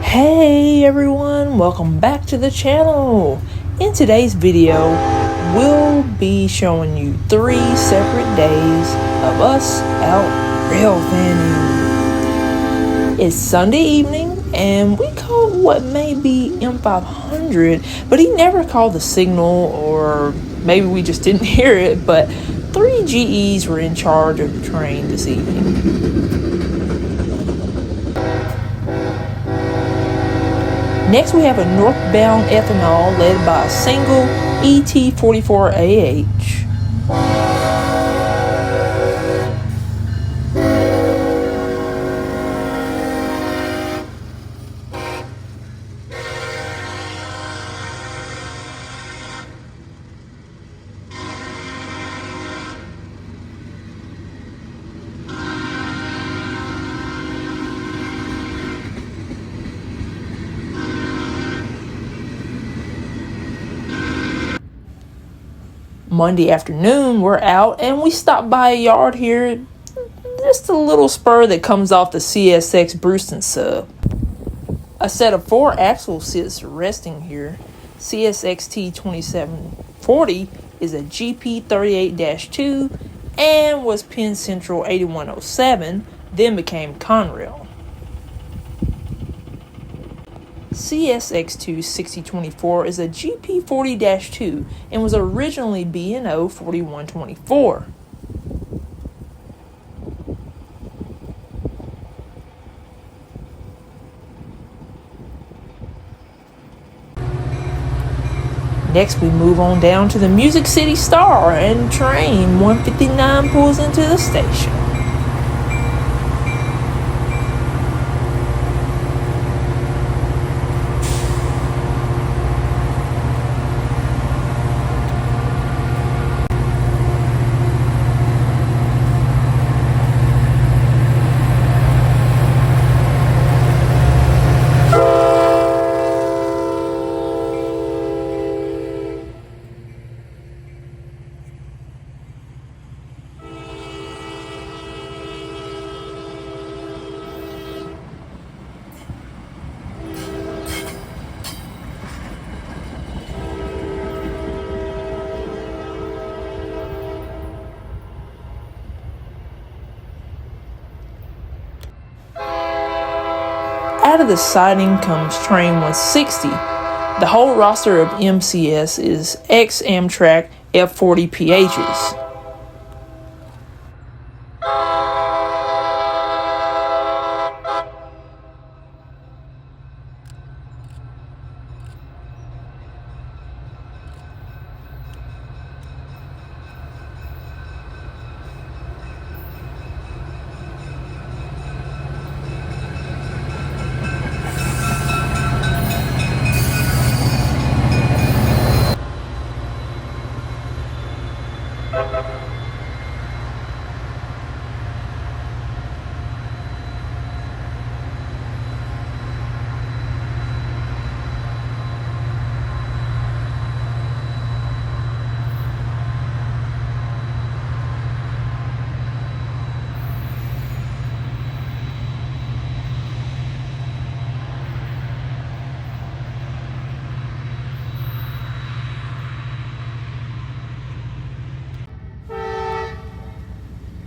Hey everyone, welcome back to the channel. In today's video, we'll be showing you 3 separate days of us out railfanning. It's Sunday evening and we caught what may be M500, but he never called the signal, or maybe we just didn't hear it, but 3 GEs were in charge of the train this evening. Next, we have a northbound ethanol led by a single F40PH's. Monday afternoon, we're out and we stopped by a yard here, just a little spur that comes off the CSX Brewston sub. A set of 4 axles sits resting here. CSXT 2740 is a GP38-2 and was Penn Central 8107, then became Conrail. CSXT 6024 is a GP40-2 and was originally B&O 4124. Next, we move on down to the Music City Star, and train 159 pulls into the station. Out of the siding comes train 160. The whole roster of MCS is ex-Amtrak F40PH's.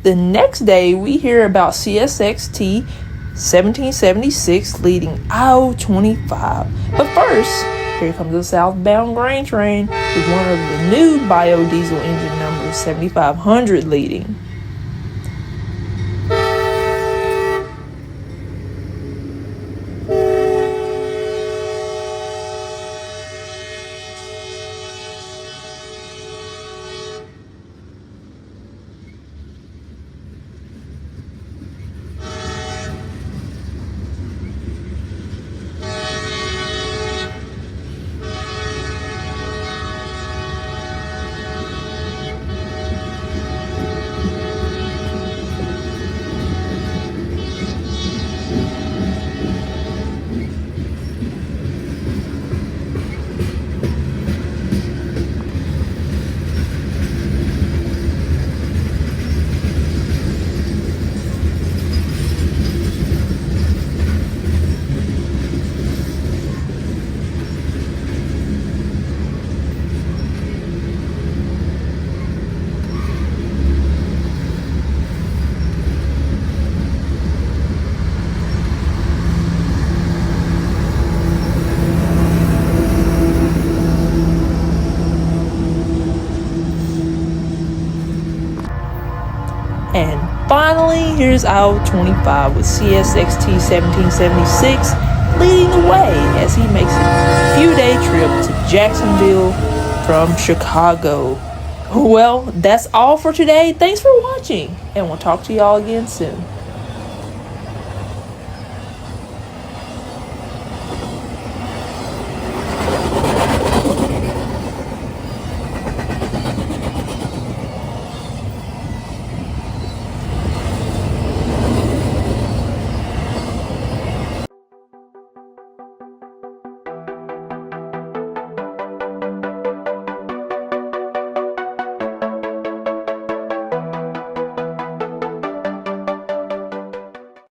The next day, we hear about CSXT 1776 leading I-025. But first, here comes the southbound grain train with one of the new biodiesel engine numbers 7500 leading. finally, here's aisle 25 with CSXT 1776 leading the way as he makes a few-day trip to Jacksonville from Chicago. Well, that's all for today. Thanks for watching, and we'll talk to y'all again soon.